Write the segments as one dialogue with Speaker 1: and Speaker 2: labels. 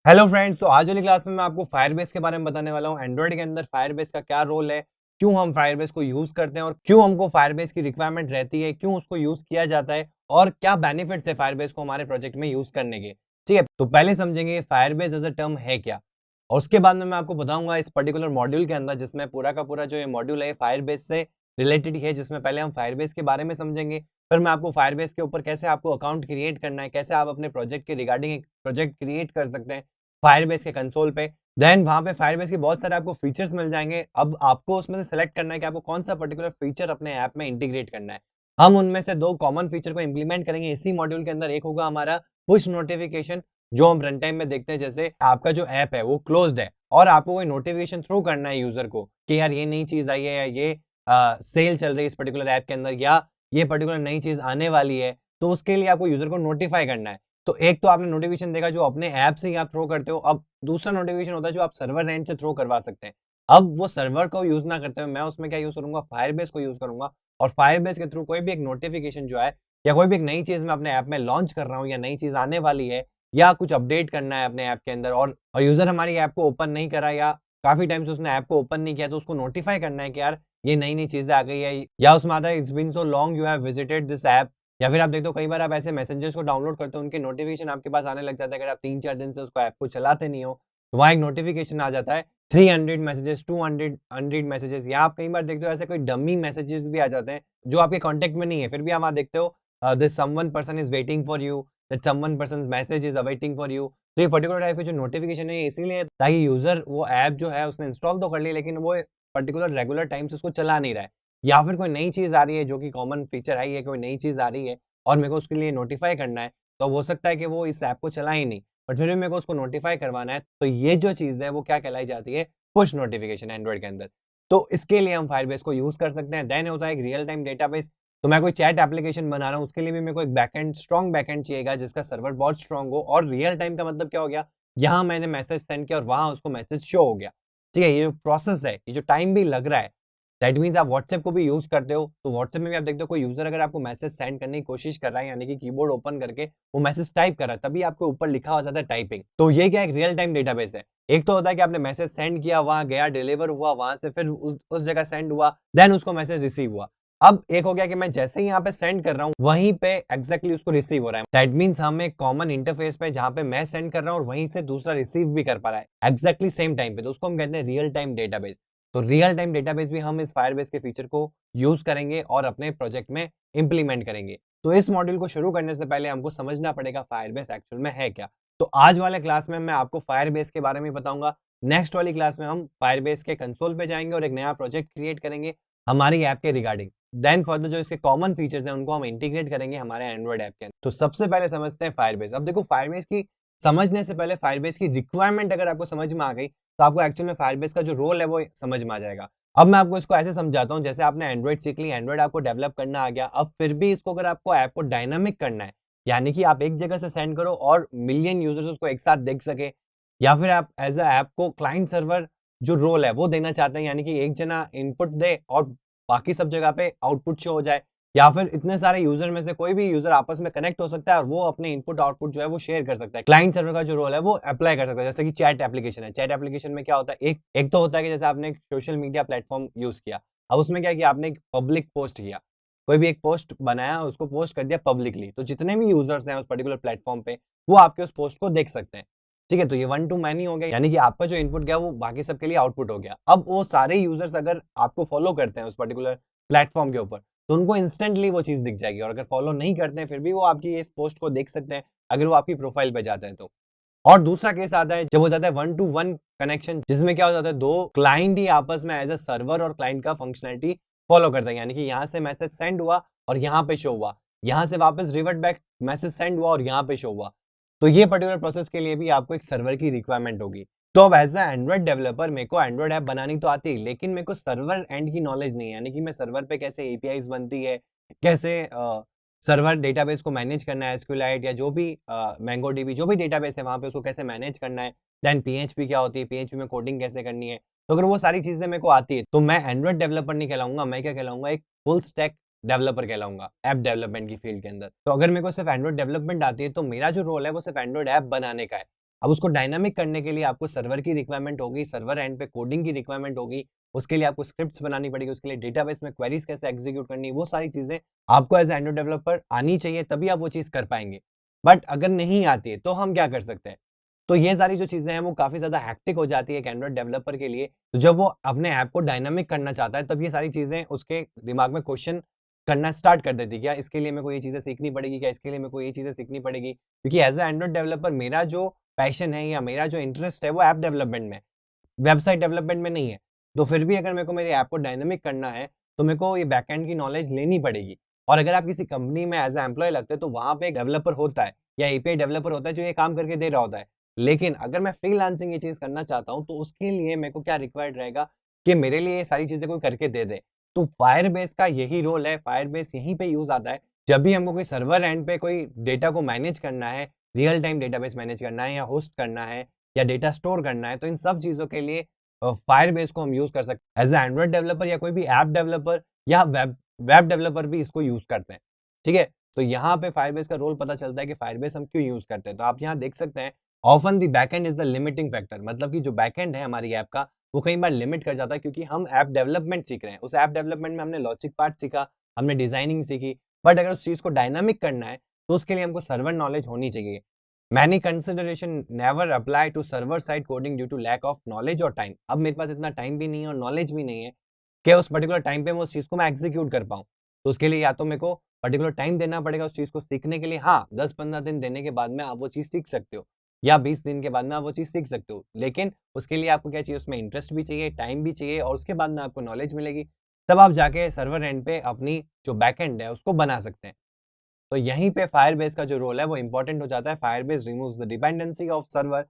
Speaker 1: Hello friends, तो आज वाली क्लास में मैं आपको फायरबेस के बारे में बताने वाला हूँ। एंड्रॉइड के अंदर फायरबेस का क्या रोल है, क्यों हम फायरबेस को यूज करते हैं और क्यों हमको फायरबेस की रिक्वायरमेंट रहती है, क्यों उसको यूज किया जाता है और क्या बेनिफिट्स है फायरबेस को हमारे प्रोजेक्ट में यूज करने के। ठीक है, तो पहले समझेंगे फायरबेस एज अ टर्म है क्या, और उसके बाद में मैं आपको बताऊंगा इस पर्टिकुलर मॉड्यूल के अंदर, जिसमें पूरा का पूरा जो ये मॉड्यूल है फायरबेस से रिलेटेड है, जिसमें पहले हम फायरबेस के बारे में समझेंगे। फिर मैं आपको फायरबेस के ऊपर कैसे आपको अकाउंट क्रिएट करना है, कैसे आप अपने प्रोजेक्ट के रिगार्डिंग एक प्रोजेक्ट क्रिएट कर सकते हैं फायरबेस के कंसोल पे। देन वहाँ पे फायरबेस के बहुत सारे आपको फीचर्स मिल जाएँगे। अब आपको उसमें से सेलेक्ट करना है कि आपको कौन-सा पर्टिकुलर फीचर अपने ऐप में इंटीग्रेट करना है। हम उनमें से 2 कॉमन फीचर को इम्प्लीमेंट करेंगे इसी मॉड्यूल के अंदर। एक होगा हमारा पुश नोटिफिकेशन, जो हम रन टाइम में देखते हैं। जैसे आपका जो ऐप है वो क्लोज्ड है और आपको कोई नोटिफिकेशन थ्रू करना है यूज़र को कि यार ये नई चीज़ आई है, या ये सेल चल रही है इस पर्टिकुलर ऐप के अंदर, या ये पर्टिकुलर नई चीज़ आने वाली है, तो उसके लिए आपको यूज़र को नोटिफ़ाई करना है। तो एक तो आपने नोटिफिकेशन देखा जो अपने ऐप से ही आप थ्रो करते हो। अब दूसरा नोटिफिकेशन होता है जो आप सर्वर एंड से थ्रो करवा सकते हैं। अब वो सर्वर को यूज़ ना करते हुए मैं उसमें क्या यूज़ करूँगा, फायरबेस को यूज़ करूँगा, और फायरबेस के थ्रू कोई भी एक नोटिफिकेशन जो है, या कोई भी एक नई चीज़ मैं अपने ऐप में लॉन्च कर रहा हूँ, या नई चीज़ आने वाली है, या कुछ अपडेट करना है अपने ऐप के अंदर, और यूज़र हमारी ऐप को ओपन नहीं करा, या काफ़ी टाइम से उसने ऐप को ओपन नहीं किया, तो उसको नोटिफ़ाई करना है कि यार ये नई-नई चीज़ें आ गई है, या उसमें आता है it's been so long you have visited this app. या फिर आप देखते हो कई बार आप ऐसे मैसेजेस को डाउनलोड करते हो, उनके नोटिफिकेशन आपके पास आने लग जाता है। अगर आप 3-4 दिन से उसको ऐप को चलाते नहीं हो, तो वहाँ एक नोटिफिकेशन आ जाता है 300 मैसेजेस, 200 मैसेजेस, या आप कई बार देखते हो ऐसे कोई डमी मैसेजेस भी आ जाते हैं, जो आपके कॉन्टैक्ट में नहीं है, फिर भी आप वहाँ देखते हो this someone person is waiting for you, that someone persons message is awaiting for you. तो ये पर्टिकुलर टाइप के जो नोटिफिकेशन है, ये इसीलिए ताकि यूज़र वो ऐप जो है उसने इंस्टॉल तो कर ली, लेकिन वो पर्टिकुलर रेगुलर टाइम से उसको चला नहीं रहा है। या फिर कोई नई चीज़ आ रही है जो कि कॉमन फीचर है, ये कोई नई चीज़ आ रही है और मेरे को उसके लिए नोटिफ़ाई करना है, तो अब हो सकता है कि वो इस ऐप को चलाए ही नहीं, बट फिर भी मेरे को उसको नोटिफ़ाई करवाना है, तो ये जो चीज़ है वो क्या कहलाई जाती है, पुश नोटिफ़िकेशन एंड्रॉइड के अंदर। तो इसके लिए हम फायरबेस को यूज़ कर सकते हैं। देन होता है एक रियल टाइम डेटाबेस। तो मैं कोई चैट एप्लीकेशन बना रहा हूँ, उसके लिए भी मेरे को एक बैकएंड स्ट्रॉन्ग बैकएंड चाहिएगा, जिसका सर्वर बहुत स्ट्रॉन्ग हो। और रियल टाइम का मतलब क्या हो गया, यहाँ मैंने मैसेज सेंड किया और वहाँ उसको मैसेज शो हो गया। ठीक है, ये जो प्रोसेस है, ये जो टाइम भी लग रहा है, दैट मीन्स आप व्हाट्सएप को भी यूज़ करते हो, तो व्हाट्सएप में भी आप देखते हो कोई यूज़र अगर आपको मैसेज सेंड करने की कोशिश कर रहा है, यानी कि कीबोर्ड ओपन करके वो मैसेज टाइप कर रहा है, तभी आपको ऊपर लिखा हो जाता है टाइपिंग। तो ये क्या एक रियल टाइम डेटाबेस है। एक तो होता है कि आपने मैसेज सेंड किया, वहाँ गया, डिलीवर हुआ, वहाँ से फिर उस जगह सेंड हुआ, देन उसको मैसेज रिसीव हुआ। अब एक हो गया कि मैं जैसे ही यहाँ पे सेंड कर रहा हूँ, वहीं पे एग्ज़ैक्टली उसको रिसीव हो रहा है। दैट मीन्स हम एक कॉमन इंटरफेस पे जहाँ पे मैं सेंड कर रहा हूँ और वहीं से दूसरा रिसीव भी कर पा रहा है, एग्ज़ैक्टली सेम टाइम पे। तो उसको हम कहते हैं रियल टाइम डेटाबेस। तो रियल टाइम डेटाबेस भी हम इस फायरबेस के फीचर को यूज़ करेंगे और अपने प्रोजेक्ट में इम्प्लीमेंट करेंगे। तो इस मॉड्यूल को शुरू करने से पहले हमको समझना पड़ेगा फायरबेस एक्चुअल में है क्या? तो आज वाले क्लास में मैं आपको फायरबेस के बारे में बताऊँगा। नेक्स्ट वाली क्लास में हम फायरबेस के कंसोल पे जाएँगे और एक नया प्रोजेक्ट क्रिएट करेंगे हमारी ऐप के रिगार्डिंग। देन फर्दर जो इसके कॉमन फीचर्स हैं उनको हम इंटीग्रेट करेंगे हमारे एंड्रॉइड ऐप के अंदर। तो सबसे पहले समझते हैं फायरबेस। अब देखो, फायरबेस की समझने से पहले फायरबेस की रिक्वायरमेंट अगर आपको समझ में आ गई, तो आपको एक्चुअल में फायरबेस का जो रोल है वो समझ में आ जाएगा। अब मैं आपको इसको ऐसे समझाता हूँ, जैसे आपने एंड्रॉइड सीख ली, एंड्रॉइड आपको डेवलप करना आ गया। अब फिर भी इसको अगर आपको ऐप को डायनामिक करना है, यानी कि आप एक जगह से सेंड करो और मिलियन यूजर्स उसको एक साथ देख सके, या फिर आप एज़ अ ऐप को क्लाइंट सर्वर जो रोल है वो देना चाहते हैं, यानी कि एक जना इनपुट दे और बाकी सब जगह पे आउटपुट शो हो जाए, या फिर इतने सारे यूज़र में से कोई भी यूज़र आपस में कनेक्ट हो सकता है और वो अपने इनपुट आउटपुट जो है वो शेयर कर सकता है। क्लाइंट सर्वर का जो रोल है वो अप्लाई कर सकता है, जैसे कि चैट एप्लीकेशन है। चैट एप्लीकेशन में क्या होता है, एक एक तो होता है कि जैसे आपने एक सोशल मीडिया प्लेटफ़ॉर्म यूज़ किया। अब उसमें क्या किया आपने, एक पब्लिक पोस्ट किया। कोई भी एक पोस्ट बनाया, उसको पोस्ट कर दिया पब्लिकली, तो जितने भी यूज़र्स हैं उस पर्टिकुलर प्लेटफ़ॉर्म पे, वो आपके उस पोस्ट को देख सकते हैं। ठीक है? तो ये वन टू मैनी हो गया, यानी कि आपका जो इनपुट गया वो बाकी सबके लिए आउटपुट हो गया। अब वो सारे यूज़र्स अगर आपको फ़ॉलो करते हैं उस पर्टिकुलर प्लेटफ़ॉर्म के ऊपर, तो उनको इंस्टेंटली वो चीज़ दिख जाएगी, और अगर फ़ॉलो नहीं करते हैं, फिर भी वो आपकी इस पोस्ट को देख सकते हैं, अगर वो आपकी प्रोफ़ाइल पे जाते हैं तो। और दूसरा केस आता है जब हो जाता है वन टू वन कनेक्शन, जिसमें क्या हो जाता है, 2 क्लाइंट ही आपस में एज़ अ सर्वर और क्लाइंट का फंक्शनैलिटी फ़ॉलो करते हैं, यानी कि यहाँ से मैसेज सेंड हुआ और यहाँ पे शो हुआ, यहाँ से वापस रिवर्ट बैक मैसेज सेंड हुआ और यहाँ पे शो हुआ। तो ये पर्टिकुलर प्रोसेस के लिए भी आपको एक सर्वर की रिक्वायरमेंट होगी। तो अब एज़ अ एंड्रॉइड डेवलपर मेरे को एंड्रॉइड ऐप बनानी तो आती है, लेकिन मेरे को सर्वर एंड की नॉलेज नहीं है, यानी कि मैं सर्वर पे कैसे एपीआईज़ बनती है, कैसे सर्वर डेटाबेस को मैनेज करना है, एसक्यूएलाइट या जो भी मोंगोडीबी जो भी डेटाबेस है वहाँ पे उसको कैसे मैनेज करना है, देन पीएचपी क्या होती है, पीएचपी में कोडिंग कैसे करनी है। तो अगर वो सारी चीज़ें मेरे को आती है, तो मैं एंड्रॉइड डेवलपर नहीं कहलाऊँगा, मैं क्या कहलाऊँगा, एक फुल स्टैक डेवलपर कहलाऊँगा, ऐप डेवलपमेंट की फील्ड के अंदर। तो अगर मेरे को सिर्फ एंड्रॉइड डेवलपमेंट आती है, तो मेरा जो रोल है वो सिर्फ एंड्रॉइड ऐप बनाने का है। अब उसको डायनामिक करने के लिए आपको सर्वर की रिक्वायरमेंट होगी, सर्वर एंड पे कोडिंग की रिक्वायरमेंट होगी, उसके लिए आपको स्क्रिप्ट्स बनानी पड़ेगी, उसके लिए डेटाबेस में क्वेरीज कैसे एग्जीक्यूट करनी, वो सारी चीजें आपको एज एंड्रॉइड डेवलपर आनी चाहिए, तभी आप वो चीज कर पाएंगे। बट अगर नहीं आती है तो हम क्या कर सकते हैं? तो ये सारी जो चीजें हैं वो काफी ज्यादा हैक्टिक हो जाती है एक एंड्रॉइड डेवलपर के लिए। तो जब वो अपने ऐप को डायनामिक करना चाहता है तब ये सारी चीजें उसके दिमाग में क्वेश्चन करना स्टार्ट कर देती है, क्या इसके लिए मेरे को ये चीजें सीखनी पड़ेगी, क्या इसके लिए मेरे को ये चीजें सीखनी पड़ेगी? क्योंकि एज अ एंड्रॉइड डेवलपर मेरा जो पैशन है या मेरा जो इंटरेस्ट है वो ऐप डेवलपमेंट में, वेबसाइट डेवलपमेंट में नहीं है। तो फिर भी अगर मेरे को मेरे ऐप को डायनामिक करना है, तो मेरे को ये बैकएंड की नॉलेज लेनी पड़ेगी। और अगर आप किसी कंपनी में एज़ अ एम्प्लॉयी लगते हैं, तो वहाँ पे एक डेवलपर होता है या एपीआई डेवलपर होता है जो ये काम करके दे रहा होता है। लेकिन अगर मैं फ्रीलांसिंग ये चीज़ करना चाहता हूँ, तो उसके लिए मेरे को क्या रिक्वायर्ड रहेगा कि मेरे लिए ये सारी चीज़ें कोई करके दे दे। तो फायरबेस का यही रोल है, फायरबेस यहीं पे यूज़ आता है। जब भी हमको कोई सर्वर एंड पे कोई डेटा को मैनेज करना है, रियल टाइम डेटाबेस मैनेज करना है या होस्ट करना है या डेटा स्टोर करना है, तो इन सब चीज़ों के लिए फायरबेस को हम यूज़ कर सकते हैं। एज़ अ एंड्रॉइड डेवलपर या कोई भी ऐप डेवलपर या वेब वेब डेवलपर भी इसको यूज़ करते हैं, ठीक है? तो यहाँ पे फायरबेस का रोल पता चलता है कि फायरबेस हम क्यों यूज़ करते हैं। तो आप यहाँ देख सकते हैं, often the backend is the limiting factor, मतलब कि जो बैकएंड है हमारी ऐप का, वो कई बार लिमिट कर जाता है क्योंकि हम ऐप डेवलपमेंट सीख रहे हैं। उस ऐप डेवलपमेंट में हमने लॉजिक पार्ट सीखा, हमने डिज़ाइनिंग सीखी, बट अगर उस चीज़ को डायनामिक करना है, तो उसके लिए हमको सर्वर नॉलेज होनी चाहिए। Many consideration never apply to server side coding due to lack of knowledge और टाइम। अब मेरे पास इतना टाइम भी नहीं है और नॉलेज भी नहीं है कि उस पर्टिकुलर टाइम पे मैं उस चीज़ को मैं एग्जीक्यूट कर पाऊँ। तो उसके लिए या तो मेरे को पर्टिकुलर टाइम देना पड़ेगा उस चीज़ को सीखने के लिए। हाँ, 10-15 दिन देने के बाद में आप वो चीज़ सीख सकते हो या 20 दिन के बाद में आप वो चीज़ सीख सकते हो। लेकिन उसके लिए आपको क्या चाहिए? उसमें इंटरेस्ट भी चाहिए, टाइम भी चाहिए और उसके बाद में आपको नॉलेज मिलेगी। तब आप जाके सर्वर एंड पे अपनी जो बैकएंड है उसको बना सकते हैं। तो यहीं पे फायरबेस का जो रोल है वो इंपॉर्टेंट हो जाता है। Firebase removes the dependency of server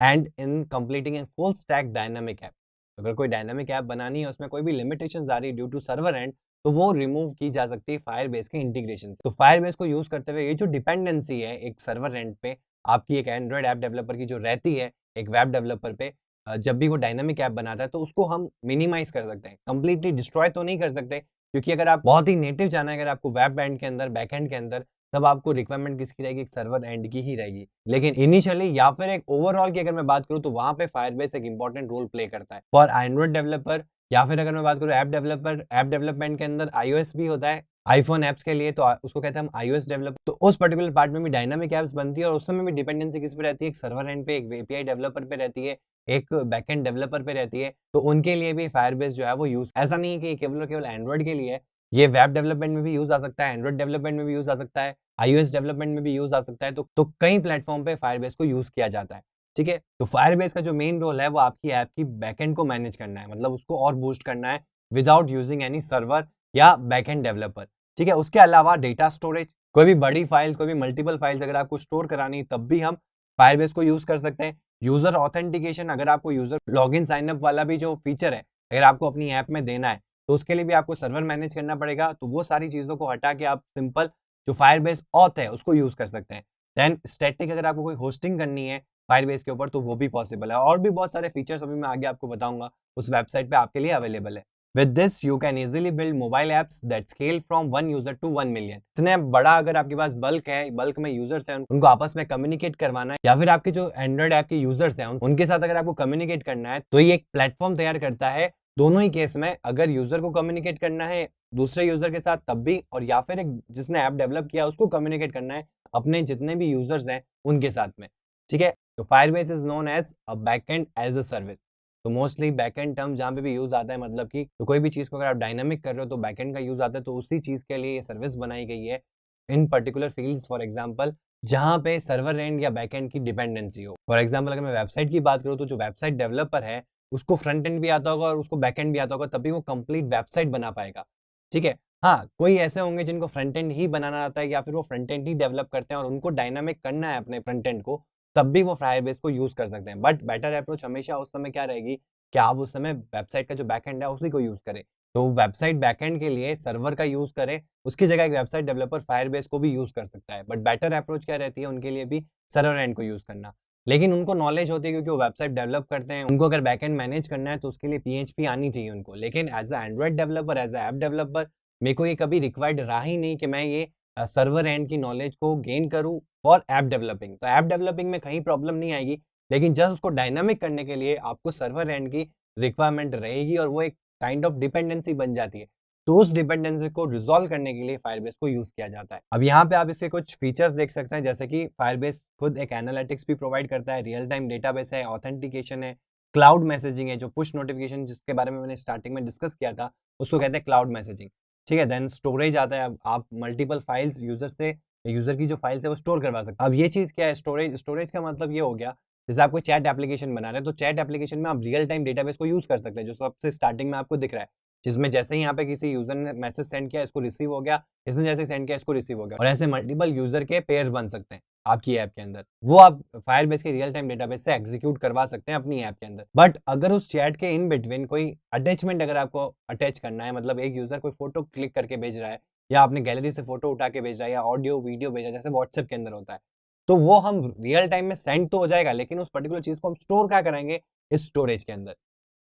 Speaker 1: and in completing a full stack dynamic app. अगर कोई डायनामिक ऐप बनानी है उसमें कोई भी लिमिटेशंस आ रही है ड्यू टू सर्वर एंड, तो वो रिमूव की जा सकती है फायरबेस के इंटीग्रेशन से। तो फायरबेस को यूज करते हुए ये जो डिपेंडेंसी है एक सर्वर एंड पे आपकी एक एंड्रॉइड ऐप डेवलपर की जो रहती है एक वेब डेवलपर पे, जब भी वो डायनामिक ऐप बनाता है तो उसको हम मिनिमाइज कर सकते हैं। कंप्लीटली डिस्ट्रॉय तो नहीं कर सकते क्योंकि अगर आप बहुत ही नेटिव जाना है अगर आपको वेब एंड के अंदर, बैकएंड के अंदर, तब आपको रिक्वायरमेंट किसकी रहेगी? एक सर्वर एंड की ही रहेगी। लेकिन इनिशियली या फिर एक ओवरऑल की अगर मैं बात करूँ तो वहाँ पे फायरबेस एक इंपॉर्टेंट रोल प्ले करता है। फॉर एंड्रॉइड डेवलपर या फिर अगर मैं बात करूँ ऐप डेवलपर, ऐप डेवलपमेंट के अंदर आईओएस भी होता है। आईफ़ोन ऐप्स के लिए तो उसको कहते हैं हम आईओएस डेवलपर। तो उस पर्टिकुलर पार्ट में भी डायनामिक ऐप्स बनती है और उस समय भी डिपेंडेंसी किस पे रहती है? एक सर्वर एंड पे, एक एपीआई डेवलपर पे रहती है, एक बैकएंड डेवलपर पे रहती है। तो उनके लिए भी फायरबेस जो है वो यूज़, ऐसा नहीं है कि केवल और केवल एंड्रॉइड के लिए है। ये वेब डेवलपमेंट में भी यूज़ आ सकता है, एंड्रॉइड डेवलपमेंट में भी यूज़ आ सकता है, आईओएस डेवलपमेंट में भी यूज़ आ सकता है। तो कई प्लेटफ़ॉर्म पे फायरबेस को यूज़ किया जाता है, ठीक है? तो फायरबेस का जो मेन रोल है वो आपकी ऐप की बैकएंड को मैनेज करना है, मतलब उसको और बूस्ट करना है विदाउट यूजिंग एनी सर्वर या बैकएंड डेवलपर, ठीक है? उसके अलावा डेटा स्टोरेज, कोई भी बड़ी फाइल्स, कोई भी मल्टीपल फाइल्स अगर आपको स्टोर करानी है तब भी हम फायरबेस को यूज़ कर सकते हैं। यूज़र ऑथेंटिकेशन, अगर आपको यूज़र लॉगिन साइन अप वाला भी जो फीचर है, अगर आपको अपनी ऐप में देना है, तो उसके लिए भी आपको सर्वर मैनेज करना पड़ेगा। तो वो सारी चीज़ों को हटा के आप सिंपल जो फायरबेस ऑथ है उसको यूज़ कर सकते हैं। देन स्टैटिक, अगर आपको कोई होस्टिंग करनी है फायरबेस के ऊपर तो वो भी पॉसिबल है और भी बहुत सारे फीचर्स अभी मैं आगे आपको बताऊँगा, उस वेबसाइट पे आपके लिए अवेलेबल है। With this you can easily build mobile apps that scale from 1 user to 1 million। इतने बड़ा अगर आपके पास बल्क है, बल्क में यूजर्स हैं, उनको आपस में कम्युनिकेट करवाना है या फिर आपके जो एंड्रॉइड ऐप के यूजर्स हैं उनके साथ अगर आपको कम्युनिकेट करना है, तो ये एक प्लेटफॉर्म तैयार करता है। दोनों ही केस में अगर यूजर को कम्युनिकेट करना है दूसरे यूजर के साथ तब भी, और या फिर एक जिसने ऐप डेवलप किया उसको कम्युनिकेट करना है अपने जितने भी यूजर्स हैं उनके साथ में, ठीक है? तो Firebase is known as a backend as a service. तो मोस्टली बैकएंड टर्म जहाँ पे भी यूज आता है, मतलब कि तो कोई भी चीज़ को अगर आप डायनामिक कर रहे हो तो बैकएंड का यूज आता है, तो उसी चीज़ के लिए ये सर्विस बनाई गई है इन पर्टिकुलर फील्ड्स। फॉर एग्जांपल जहाँ पे सर्वर एंड या बैकएंड की डिपेंडेंसी हो। फॉर एग्जांपल अगर मैं वेबसाइट की बात करूँ तो जो वेबसाइट डेवलपर है उसको फ्रंट एंड भी आता होगा और उसको बैकएंड भी आता होगा, तभी वो कंप्लीट वेबसाइट बना पाएगा, ठीक है? हाँ, कोई ऐसे होंगे जिनको फ्रंट एंड ही बनाना आता है या फिर वो फ्रंट एंड ही डेवलप करते हैं और उनको डायनामिक करना है अपने फ्रंट एंड को, तब भी वो फायरबेस को यूज कर सकते हैं। बट बेटर अप्रोच हमेशा उस समय क्या रहेगी कि आप उस समय वेबसाइट का जो बैकएंड है उसी को यूज करें। तो वेबसाइट बैकएंड के लिए सर्वर का यूज करें, उसकी जगह एक वेबसाइट डेवलपर फायरबेस को भी यूज कर सकता है। बट बेटर अप्रोच क्या रहती है उनके लिए भी सर्वर एंड को यूज करना। लेकिन उनको नॉलेज होती है क्योंकि वो वेबसाइट डेवलप करते हैं, उनको अगर बैकएंड मैनेज करना है तो उसके लिए पीएचपी आनी चाहिए उनको। लेकिन as a Android developer, as a app developer, मेरे को ये कभी रिक्वायर्ड रहा ही नहीं कि मैं ये सर्वर एंड की नॉलेज को गेन करूँ फॉर ऐप डेवलपिंग। तो ऐप डेवलपिंग में कहीं प्रॉब्लम नहीं आएगी, लेकिन जस्ट उसको डायनामिक करने के लिए आपको सर्वर एंड की रिक्वायरमेंट रहेगी और वो एक काइंड ऑफ डिपेंडेंसी बन जाती है। तो उस डिपेंडेंसी को रिजॉल्व करने के लिए फायरबेस को यूज किया जाता है। अब यहाँ पे आप इसके कुछ फीचर्स देख सकते हैं, जैसे कि फायरबेस खुद एक एनालिटिक्स भी प्रोवाइड करता है, रियल टाइम डेटाबेस है, ऑथेंटिकेशन है, क्लाउड मैसेजिंग है, जो पुश नोटिफिकेशन जिसके बारे में मैंने स्टार्टिंग में डिस्कस किया था, उसको कहते हैं क्लाउड मैसेजिंग। ठीक है, देन स्टोरेज आता है, अब आप मल्टीपल फाइल्स यूजर की जो फाइल्स है वो स्टोर करवा सकते हैं। अब ये चीज क्या है, स्टोरेज का मतलब ये हो गया, जैसे आप कोई चैट एप्लीकेशन बना रहे हैं, तो चैट एप्लीकेशन में आप रियल टाइम डेटाबेस को यूज कर सकते हैं, जो सबसे स्टार्टिंग में आपको दिख रहा है, जिसमें जैसे ही यहाँ पे किसी यूजर ने मैसेज सेंड किया, इसको रिसीव हो गया, इसने जैसे सेंड किया, इसको रिसीव हो गया, और ऐसे मल्टीपल यूजर के पेयर बन सकते हैं आपकी ऐप के अंदर। वो आप फायरबेस के रियल टाइम डेटाबेस से एग्जीक्यूट करवा सकते हैं अपनी ऐप के अंदर। बट अगर उस चैट के इन बिटवीन कोई अटैचमेंट अगर आपको अटैच करना है, मतलब एक यूजर कोई फोटो क्लिक करके भेज रहा है, या आपने गैलरी से फोटो उठा के भेज रहा है, या ऑडियो वीडियो भेजा, जैसे व्हाट्सएप के अंदर होता है, तो वो हम रियल टाइम में सेंड तो हो जाएगा, लेकिन उस पर्टिकुलर चीज को हम स्टोर क्या करेंगे, इस स्टोरेज के अंदर।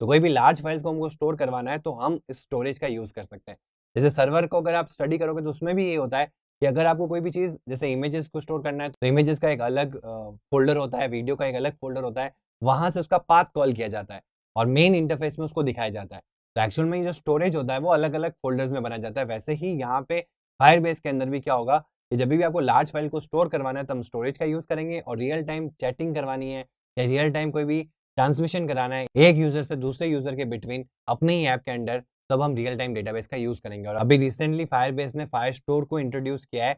Speaker 1: तो कोई भी लार्ज फाइल्स को हमको स्टोर करवाना है, तो हम इस स्टोरेज का यूज कर सकते हैं। जैसे सर्वर को अगर आप स्टडी करोगे, तो उसमें भी ये होता है कि अगर आपको कोई भी चीज, जैसे इमेजेस को स्टोर करना है, तो इमेजेस का एक अलग फोल्डर होता है, वीडियो का एक अलग फोल्डर होता है, वहां से उसका पाथ कॉल किया जाता है और मेन इंटरफेस में उसको दिखाया जाता है। तो एक्चुअल में जो स्टोरेज होता है वो अलग अलग फोल्डर्स में बनाया जाता है। वैसे ही यहाँ पे फायरबेस के अंदर भी क्या होगा कि जब भी आपको लार्ज फाइल को स्टोर करवाना है, तो हम स्टोरेज का यूज करेंगे, और रियल टाइम चैटिंग करवानी है या रियल टाइम कोई भी ट्रांसमिशन कराना है एक यूजर से दूसरे यूजर के बिटवीन अपने ही ऐप के अंदर, तब हम रियल टाइम डेटाबेस का यूज करेंगे। और अभी रिसेंटली फायरबेस ने फायरस्टोर को इंट्रोड्यूस किया है,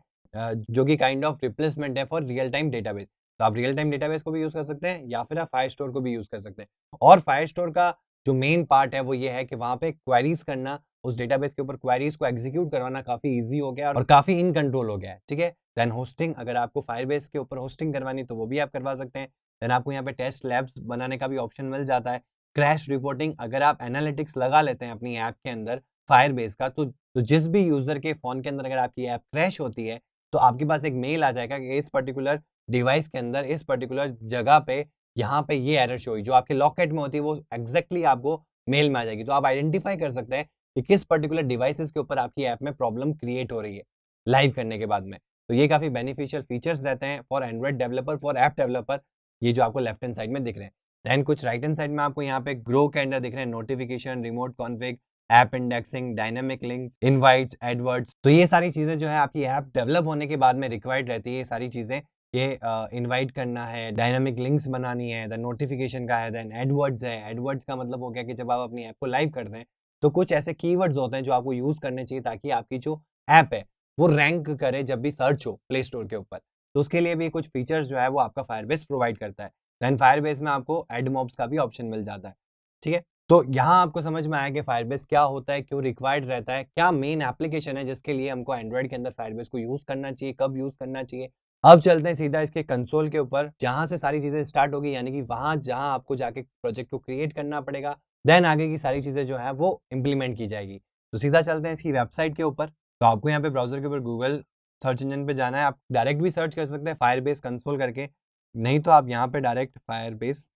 Speaker 1: जो कि काइंड ऑफ रिप्लेसमेंट है फॉर रियल टाइम डेटाबेस। तो आप रियल टाइम डेटाबेस को भी यूज कर सकते हैं, या फिर आप फायरस्टोर को भी यूज कर सकते हैं। और फायरस्टोर का जो मेन पार्ट है वो ये है कि वहां पे क्वेरीज करना, उस डेटाबेस के ऊपर क्वेरीज को एग्जीक्यूट करवाना काफी इजी हो गया और काफी इन कंट्रोल हो गया है। ठीक है, देन होस्टिंग, अगर आपको फायरबेस के ऊपर होस्टिंग करवानी तो वो भी आप करवा सकते हैं। देन आपको यहाँ पे टेस्ट लैब्स बनाने का भी ऑप्शन मिल जाता है। क्रैश रिपोर्टिंग, अगर आप एनालिटिक्स लगा लेते हैं अपनी ऐप के अंदर फायरबेस का, तो जिस भी यूजर के फोन के अंदर अगर आपकी ऐप क्रैश होती है, तो आपके पास एक मेल आ जाएगा कि इस पर्टिकुलर डिवाइस के अंदर, इस पर्टिकुलर जगह पे, यहाँ पे ये एरर शो हुई, जो आपके लॉकेट में होती है वो एग्जैक्टली आपको मेल में आ जाएगी। तो आप आइडेंटिफाई कर सकते हैं कि किस पर्टिकुलर डिवाइसेस के ऊपर आपकी ऐप में प्रॉब्लम क्रिएट हो रही है लाइव करने के बाद में। तो ये काफी बेनिफिशियल फीचर्स रहते हैं for Android developer, for app developer, ये जो आपको लेफ्ट हैंड साइड में दिख रहे हैं। देन कुछ राइट हैंड साइड में आपको यहाँ पे ग्रो के अंदर दिख रहे हैं notification, remote config, app indexing, dynamic links, invites, AdWords. तो ये सारी चीजें जो है आपकी ऐप डेवलप होने के बाद में रिक्वायर्ड रहती है, ये सारी चीजें, ये इनवाइट करना है, डायनामिक लिंक्स बनानी है, देन नोटिफिकेशन का है, देन एडवर्ड्स है। एडवर्ड्स का मतलब हो गया कि जब आप अपनी ऐप को लाइव कर दें, तो कुछ ऐसे कीवर्ड्स होते हैं जो आपको यूज करने चाहिए ताकि आपकी जो ऐप है वो रैंक करे जब भी सर्च हो प्ले स्टोर के ऊपर। तो उसके लिए भी कुछ फीचर्स जो है वो आपका फायरबेस प्रोवाइड करता है। देन फायरबेस में आपको एड मॉब्स का भी ऑप्शन मिल जाता है। ठीक है, तो यहाँ आपको समझ में आया कि फायरबेस क्या होता है, क्यों रिक्वायर्ड रहता है, क्या मेन एप्लीकेशन है जिसके लिए हमको एंड्रॉइड के अंदर फायरबेस को यूज करना चाहिए, कब यूज करना चाहिए। अब चलते हैं सीधा इसके कंसोल के ऊपर, जहां से सारी चीजें स्टार्ट होगी, यानी कि वहां जहां आपको जाके प्रोजेक्ट को क्रिएट करना पड़ेगा, देन आगे की सारी चीजें जो है वो इम्प्लीमेंट की जाएगी। तो सीधा चलते हैं इसकी वेबसाइट के ऊपर। तो आपको यहाँ पे ब्राउजर के ऊपर गूगल सर्च इंजन पे जाना है। आप डायरेक्ट भी सर्च कर सकते हैं फायरबेस कंसोल करके, नहीं तो आप यहाँ पे डायरेक्ट फायरबेस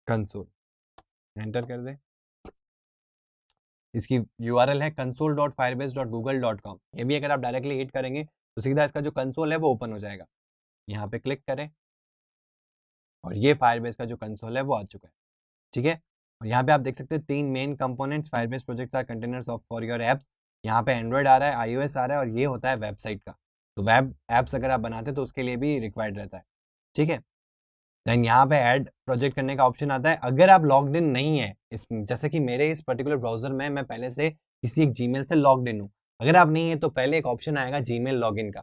Speaker 1: कंसोल एंटर कर दें। इसकी यूआरएल है console.firebase.google.com। ये भी अगर आप डायरेक्टली हिट करेंगे तो सीधा इसका जो कंसोल है वो ओपन हो जाएगा। यहाँ पे क्लिक करें और ये फायरबेस का जो कंसोल है वो आ चुका है। ठीक है, और यहाँ पे आप देख सकते हैं 3 main components Firebase projects are containers of for your apps. यहाँ पे एंड्रॉइड आ रहा है, आईओएस आ रहा है, और ये होता है वेबसाइट का। तो वेब एप्स अगर आप बनाते हैं तो उसके लिए भी रिक्वायर्ड रहता है। ठीक है, देन यहाँ पे ऐड प्रोजेक्ट करने का ऑप्शन आता है। अगर आप लॉग्ड इन नहीं है इस, जैसे कि मेरे इस पर्टिकुलर ब्राउजर में मैं पहले से किसी एक जीमेल से लॉग्ड इन हूँ, अगर आप नहीं है तो पहले एक ऑप्शन आएगा जीमेल लॉगिन का।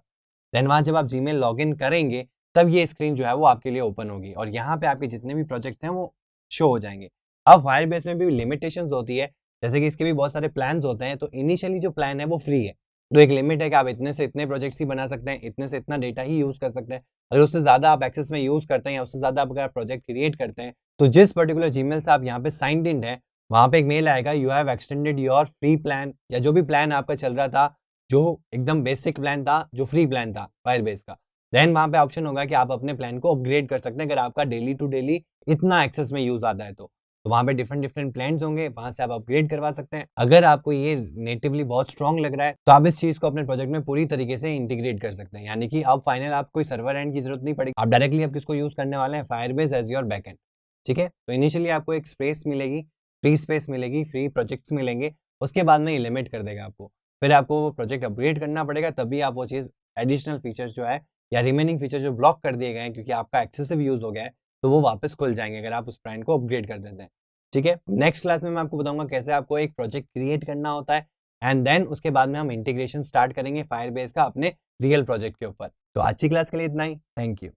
Speaker 1: देन वहाँ जब आप जीमेल लॉगिन करेंगे तब ये स्क्रीन जो है वो आपके लिए ओपन होगी और यहाँ पे आपके जितने भी प्रोजेक्ट्स हैं वो शो हो जाएंगे। अब फायरबेस में भी लिमिटेशंस होती है, जैसे कि इसके भी बहुत सारे प्लान्स होते हैं। तो इनिशियली जो प्लान है वो फ्री है, तो एक लिमिट है कि आप इतने से इतने प्रोजेक्ट्स ही बना सकते हैं, इतने से इतना डेटा ही यूज कर सकते हैं। अगर उससे ज़्यादा आप एक्सेस में यूज़ करते हैं या उससे ज़्यादा आप अगर प्रोजेक्ट क्रिएट करते हैं, तो जिस पर्टिकुलर जीमेल से आप यहाँ पे साइंड इन है, वहाँ पे एक मेल आएगा, you have extended your free plan, या जो भी प्लान आपका चल रहा था, जो एकदम बेसिक प्लान था, जो फ्री प्लान था फायरबेस का। देन वहाँ पे ऑप्शन होगा कि आप अपने प्लान को अपग्रेड कर सकते हैं अगर आपका डेली टू डेली इतना एक्सेस में यूज़ आता है तो। तो वहाँ पे डिफरेंट प्लान्स होंगे, वहाँ से आप अपग्रेड करवा सकते हैं। अगर आपको ये नेटिवली बहुत स्ट्रॉन्ग लग रहा है तो आप इस चीज़ को अपने प्रोजेक्ट में पूरी तरीके से इंटीग्रेट कर सकते हैं, यानी कि अब फाइनल आप कोई सर्वर एंड की जरूरत नहीं पड़ेगी, आप डायरेक्टली आप किसको यूज करने वाले हैं, फायरबेस एज योर बैकएंड। ठीक है, तो इनिशियली आपको एक स्पेस मिलेगी, फ्री स्पेस मिलेगी, फ्री प्रोजेक्ट्स मिलेंगे, उसके बाद में ये लिमिट कर देगा आपको, फिर आपको वो प्रोजेक्ट अपग्रेड करना पड़ेगा, तभी आप वो चीज़ एडिशनल फीचर्स जो है या रिमेनिंग फीचर जो ब्लॉक कर दिए गए हैं क्योंकि आपका एक्सेसिव यूज हो गया है, तो वो वापस खुल जाएंगे अगर आप उस प्लान को अपग्रेड कर देते हैं। ठीक है, नेक्स्ट क्लास में मैं आपको बताऊंगा कैसे आपको एक प्रोजेक्ट क्रिएट करना होता है, एंड देन उसके बाद में हम इंटीग्रेशन स्टार्ट करेंगे फायरबेस का अपने रियल प्रोजेक्ट के ऊपर। तो आज की क्लास के लिए इतना ही, थैंक यू।